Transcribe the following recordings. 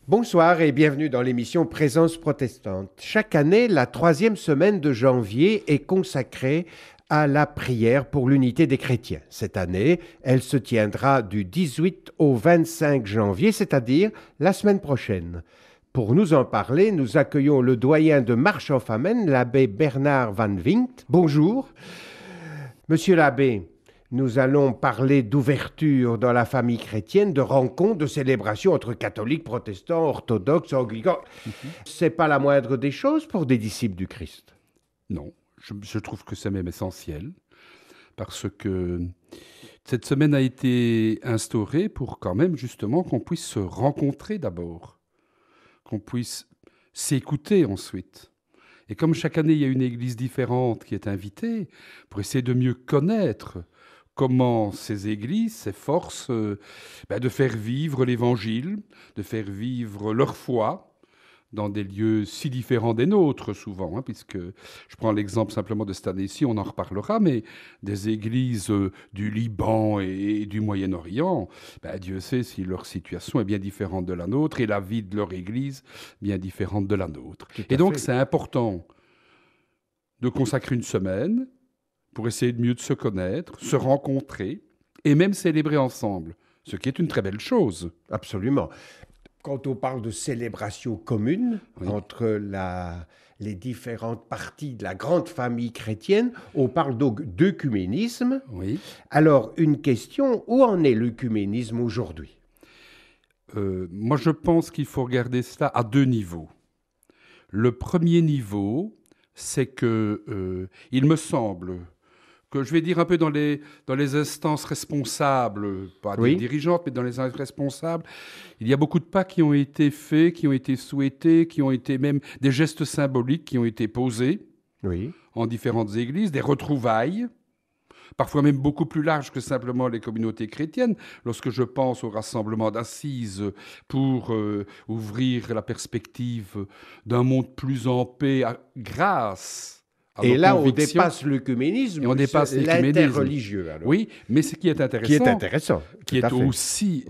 Bonsoir et bienvenue dans l'émission Présence protestante. Chaque année, la troisième semaine de janvier est consacrée à la prière pour l'unité des chrétiens. Cette année, elle se tiendra du 18 au 25 janvier, c'est-à-dire la semaine prochaine. Pour nous en parler, nous accueillons le doyen de Marche en Famenne, l'abbé Bernard Van Winkt. Bonjour. Monsieur l'abbé, nous allons parler d'ouverture dans la famille chrétienne, de rencontres, de célébrations entre catholiques, protestants, orthodoxes, anglicans. C'est pas la moindre des choses pour des disciples du Christ. Non, je trouve que c'est même essentiel, parce que cette semaine a été instaurée pour quand même justement qu'on puisse se rencontrer d'abord, qu'on puisse s'écouter ensuite. Et comme chaque année il y a une église différente qui est invitée, pour essayer de mieux connaître comment ces églises s'efforcent de faire vivre l'Évangile, de faire vivre leur foi dans des lieux si différents des nôtres souvent, puisque je prends l'exemple simplement de cette année-ci, on en reparlera, mais des églises du Liban et du Moyen-Orient, Dieu sait si leur situation est bien différente de la nôtre et la vie de leur église bien différente de la nôtre. Et donc c'est important de consacrer une semaine pour essayer de mieux de se connaître, se rencontrer et même célébrer ensemble, ce qui est une très belle chose. Absolument. Quand on parle de célébration commune entre les différentes parties de la grande famille chrétienne, on parle donc d'œcuménisme. Oui. Alors, une question, où en est l'œcuménisme aujourd'hui ? Moi, je pense qu'il faut regarder cela à deux niveaux. Le premier niveau, c'est que, il me semble que je vais dire un peu dans les instances responsables, pas des dirigeantes, mais dans les instances responsables, il y a beaucoup de pas qui ont été faits, qui ont été souhaités, qui ont été même des gestes symboliques qui ont été posés en différentes églises, des retrouvailles, parfois même beaucoup plus larges que simplement les communautés chrétiennes. Lorsque je pense au rassemblement d'Assises pour ouvrir la perspective d'un monde plus en paix grâce et là, on dépasse l'œcuménisme, on dépasse l'interreligieux. Alors. Oui, mais ce qui est intéressant, qui est aussi,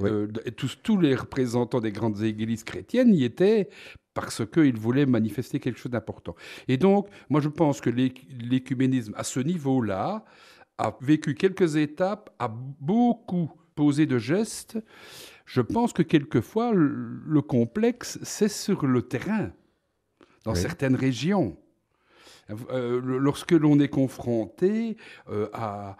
tous les représentants des grandes églises chrétiennes y étaient parce qu'ils voulaient manifester quelque chose d'important. Et donc, moi, je pense que l'œcuménisme, à ce niveau-là, a vécu quelques étapes, a beaucoup posé de gestes. Je pense que quelquefois, le complexe, c'est sur le terrain, dans certaines régions. Lorsque l'on est confronté à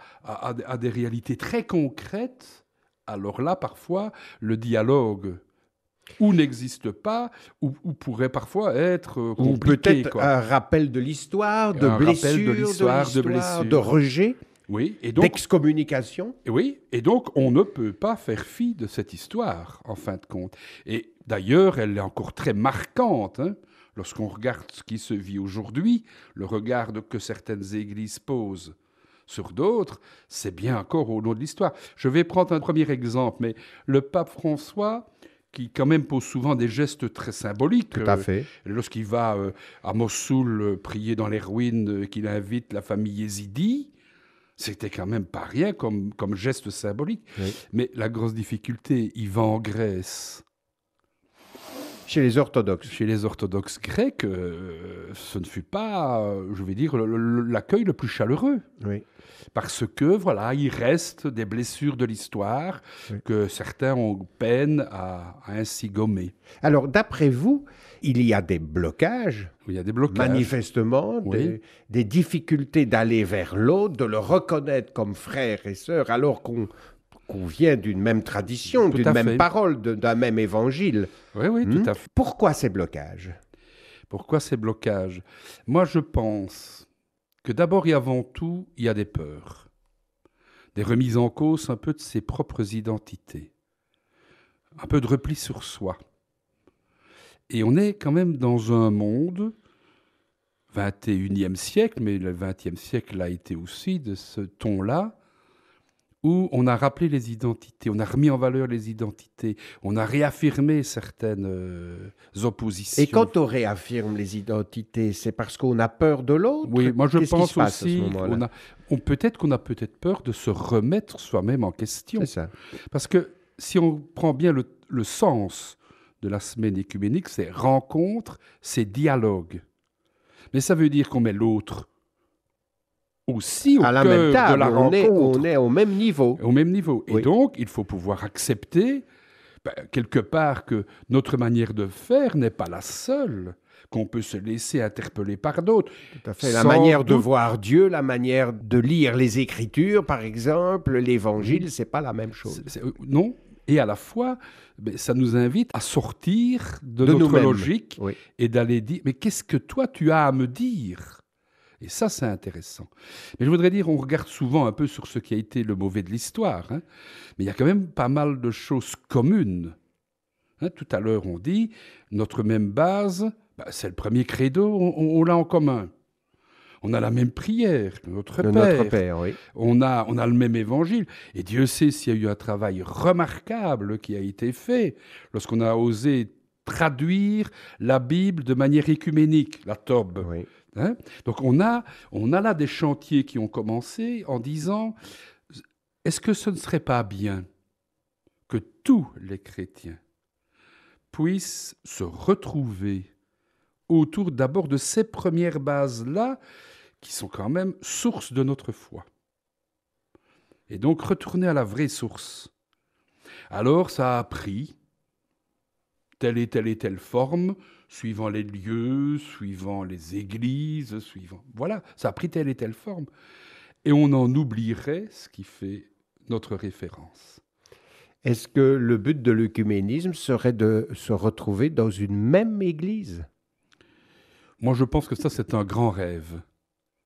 des réalités très concrètes, alors là, parfois, le dialogue ou n'existe pas, ou pourrait parfois être compliqué. Ou peut-être un rappel de l'histoire, de blessures, de rejet, et donc, d'excommunication. Oui, et donc on ne peut pas faire fi de cette histoire, en fin de compte. Et d'ailleurs, elle est encore très marquante, lorsqu'on regarde ce qui se vit aujourd'hui, le regard que certaines églises posent sur d'autres, c'est bien encore au nom de l'histoire. Je vais prendre un premier exemple, mais le pape François, qui quand même pose souvent des gestes très symboliques. Tout à fait. Lorsqu'il va à Mossoul prier dans les ruines, qu'il invite la famille yézidi, c'était quand même pas rien comme geste symbolique. Oui. Mais la grosse difficulté, il va en Grèce. Chez les orthodoxes. Chez les orthodoxes grecs, ce ne fut pas, je vais dire, l'accueil le plus chaleureux. Oui. Parce que, il reste des blessures de l'histoire que certains ont peine à ainsi gommer. Alors, d'après vous, il y a des blocages. Il y a des blocages. Manifestement, des difficultés d'aller vers l'autre, de le reconnaître comme frère et sœur, alors qu'on vient d'une même tradition, d'une même parole, d'un même évangile. Oui, tout à fait. Pourquoi ces blocages ? Pourquoi ces blocages ? Moi, je pense que d'abord et avant tout, il y a des peurs, des remises en cause un peu de ses propres identités, un peu de repli sur soi. Et on est quand même dans un monde, 21e siècle, mais le 20e siècle a été aussi de ce ton-là, où on a rappelé les identités, on a remis en valeur les identités, on a réaffirmé certaines oppositions. Et quand on réaffirme les identités, c'est parce qu'on a peur de l'autre ? Oui, moi je pense aussi qu'on a peut-être peur de se remettre soi-même en question. C'est ça. Parce que si on prend bien le sens de la semaine écuménique, c'est rencontre, c'est dialogue. Mais ça veut dire qu'on met l'autre aussi au À la cœur même table, de la on rencontre. est au même niveau. Au même niveau. Et Oui. donc, il faut pouvoir accepter, quelque part, que notre manière de faire n'est pas la seule, qu'on peut se laisser interpeller par d'autres. Tout à fait. La Sans manière de doute- voir Dieu, la manière de lire les Écritures, par exemple, l'Évangile, c'est pas la même chose. Non. Et à la fois, ça nous invite à sortir de De notre nous-mêmes. logique Oui. et d'aller dire, mais qu'est-ce que toi, tu as à me dire? Et ça, c'est intéressant. Mais je voudrais dire, on regarde souvent un peu sur ce qui a été le mauvais de l'histoire, hein, mais il y a quand même pas mal de choses communes. Hein, tout à l'heure, on dit, notre même base, c'est le premier credo, on l'a en commun. On a la même prière, notre De Père. notre Père, oui. On a le même évangile. Et Dieu sait s'il y a eu un travail remarquable qui a été fait lorsqu'on a osé traduire la Bible de manière écuménique, la Tob. Oui. Hein? Donc on a là des chantiers qui ont commencé en disant, est-ce que ce ne serait pas bien que tous les chrétiens puissent se retrouver autour d'abord de ces premières bases-là, qui sont quand même source de notre foi. Et donc retourner à la vraie source. Alors ça a pris telle et telle forme, suivant les lieux, suivant les églises, Voilà, ça a pris telle et telle forme. Et on en oublierait ce qui fait notre référence. Est-ce que le but de l'œcuménisme serait de se retrouver dans une même église? Moi, je pense que ça, c'est un grand rêve.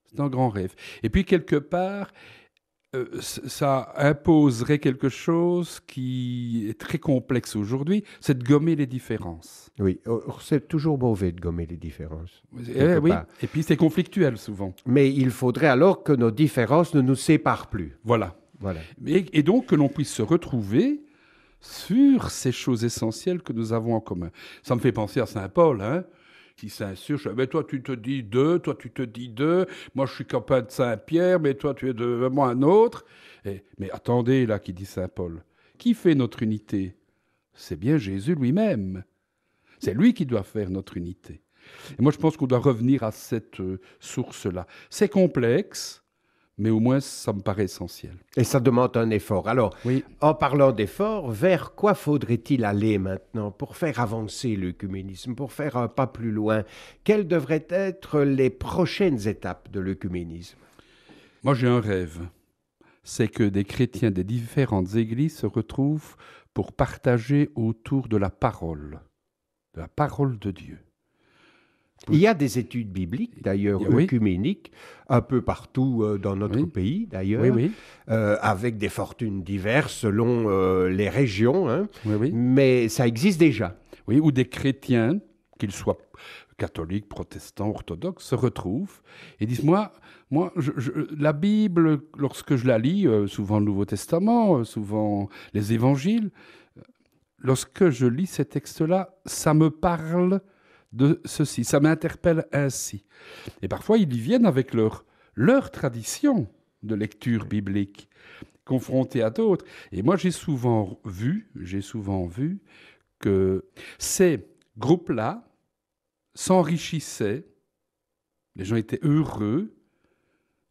C'est un grand rêve. Et puis, quelque part, ça imposerait quelque chose qui est très complexe aujourd'hui, c'est de gommer les différences. Oui, c'est toujours mauvais de gommer les différences. Oui. Et puis, c'est conflictuel souvent. Mais il faudrait alors que nos différences ne nous séparent plus. Voilà. Voilà. Et donc, que l'on puisse se retrouver sur ces choses essentielles que nous avons en commun. Ça me fait penser à Saint Paul, hein, qui s'insurge. Mais toi, tu te dis deux, toi, tu te dis deux. Moi, je suis copain de Saint-Pierre, mais toi, tu es de moi un autre. Mais attendez, là, qui dit Saint Paul. Qui fait notre unité? C'est bien Jésus lui-même. C'est lui qui doit faire notre unité. Et moi, je pense qu'on doit revenir à cette source-là. C'est complexe, mais au moins, ça me paraît essentiel. Et ça demande un effort. Alors, Oui. en parlant d'effort, vers quoi faudrait-il aller maintenant pour faire avancer l'œcuménisme, pour faire un pas plus loin? Quelles devraient être les prochaines étapes de l'œcuménisme? Moi, j'ai un rêve. C'est que des chrétiens des différentes églises se retrouvent pour partager autour de la parole de Dieu. Il y a des études bibliques, d'ailleurs, Oui. œcuméniques, un peu partout dans notre Oui. pays, d'ailleurs, Oui. avec des fortunes diverses selon les régions, hein, Oui. mais ça existe déjà. Oui, où des chrétiens, qu'ils soient catholiques, protestants, orthodoxes, se retrouvent et disent, moi la Bible, lorsque je la lis, souvent le Nouveau Testament, souvent les évangiles, lorsque je lis ces textes-là, ça me parle de ceci, ça m'interpelle ainsi. Et parfois, ils y viennent avec leur tradition de lecture biblique, confrontés à d'autres. Et moi, j'ai souvent vu que ces groupes-là s'enrichissaient, les gens étaient heureux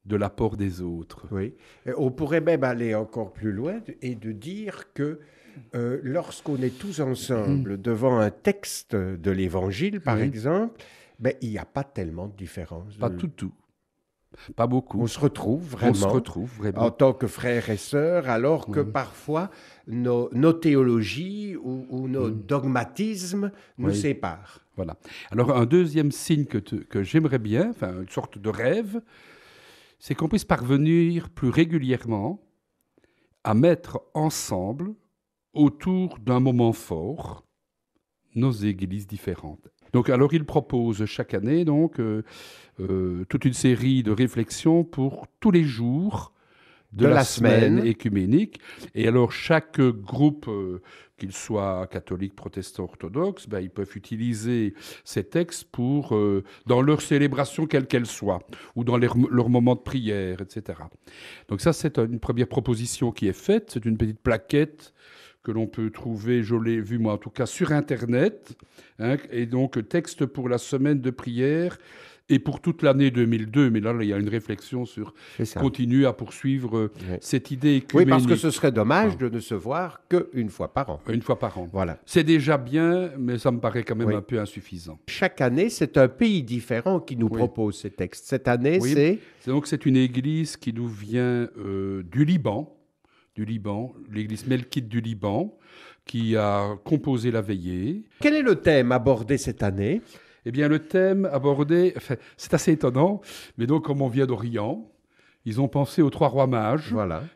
de l'apport des autres. Oui. On pourrait même aller encore plus loin et de dire que lorsqu'on est tous ensemble devant un texte de l'Évangile, par exemple, il n'y a pas tellement de différence. Pas tout. Pas beaucoup. On se retrouve vraiment en tant que frères et sœurs, alors que parfois nos théologies ou nos dogmatismes nous séparent. Voilà. Alors un deuxième signe que j'aimerais bien, enfin une sorte de rêve, c'est qu'on puisse parvenir plus régulièrement à mettre ensemble, autour d'un moment fort, nos églises différentes. Donc, alors, il propose chaque année toute une série de réflexions pour tous les jours de la semaine écuménique. Et alors, chaque groupe, qu'il soit catholique, protestant, orthodoxe, ils peuvent utiliser ces textes dans leur célébration, quelle qu'elle soit, ou dans leur moment de prière, etc. Donc ça, c'est une première proposition qui est faite. C'est une petite plaquette que l'on peut trouver, je l'ai vu moi en tout cas, sur Internet, hein, et donc texte pour la semaine de prière et pour toute l'année 2002. Mais là, il y a une réflexion sur continuer à poursuivre cette idée écuménique. Oui, parce que ce serait dommage de ne se voir qu'une fois par an. Une fois par an. Voilà. C'est déjà bien, mais ça me paraît quand même un peu insuffisant. Chaque année, c'est un pays différent qui nous propose ces textes. Cette année, c'est une église qui nous vient du Liban, l'église Melkite du Liban, qui a composé la veillée. Quel est le thème abordé cette année ? Eh bien, le thème abordé, c'est assez étonnant, mais donc, comme on vient d'Orient, ils ont pensé aux 3 rois mages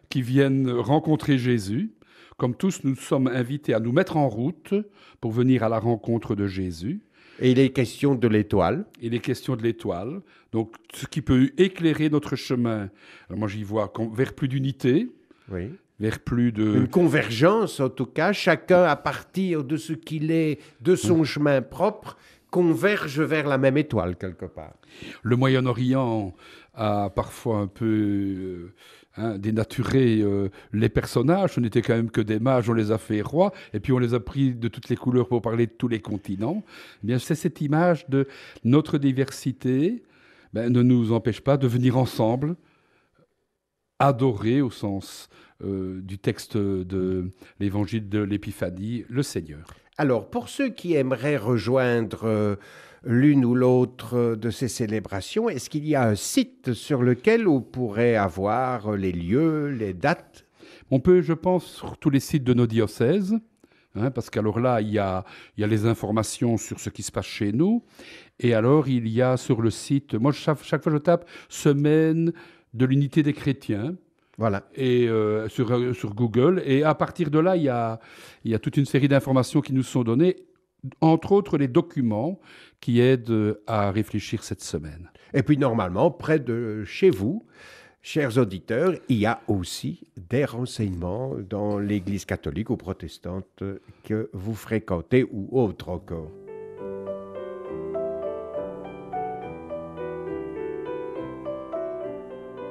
qui viennent rencontrer Jésus. Comme tous, nous sommes invités à nous mettre en route pour venir à la rencontre de Jésus. Et il est question de l'étoile. Donc, ce qui peut éclairer notre chemin. Alors moi, j'y vois vers plus d'unité. Oui. Vers plus de... Une convergence, en tout cas. Chacun, à partir de ce qu'il est, de son chemin propre, converge vers la même étoile, quelque part. Le Moyen-Orient a parfois un peu dénaturé les personnages. Ce n'était quand même que des mages, on les a fait rois, et puis on les a pris de toutes les couleurs pour parler de tous les continents. Eh bien, c'est cette image de notre diversité ne nous empêche pas de venir ensemble adorer, au sens du texte de l'évangile de l'Épiphanie, le Seigneur. Alors, pour ceux qui aimeraient rejoindre l'une ou l'autre de ces célébrations, est-ce qu'il y a un site sur lequel on pourrait avoir les lieux, les dates ? On peut, je pense, sur tous les sites de nos diocèses, parce qu'alors là, il y a les informations sur ce qui se passe chez nous, et alors il y a sur le site, moi chaque fois je tape « Semaine de l'unité des chrétiens », voilà. Et sur Google. Et à partir de là, il y a toute une série d'informations qui nous sont données, entre autres les documents qui aident à réfléchir cette semaine. Et puis normalement, près de chez vous, chers auditeurs, il y a aussi des renseignements dans l'Église catholique ou protestante que vous fréquentez ou autre encore.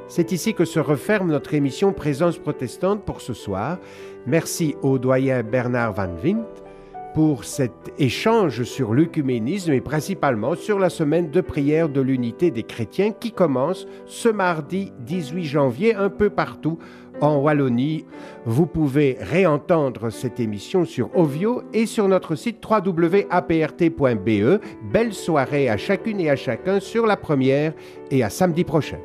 C'est ici que se referme notre émission Présence protestante pour ce soir. Merci au doyen Bernard Van Wint pour cet échange sur l'œcuménisme et principalement sur la semaine de prière de l'unité des chrétiens qui commence ce mardi 18 janvier un peu partout en Wallonie. Vous pouvez réentendre cette émission sur Ovio et sur notre site www.aprt.be. Belle soirée à chacune et à chacun sur la première et à samedi prochain.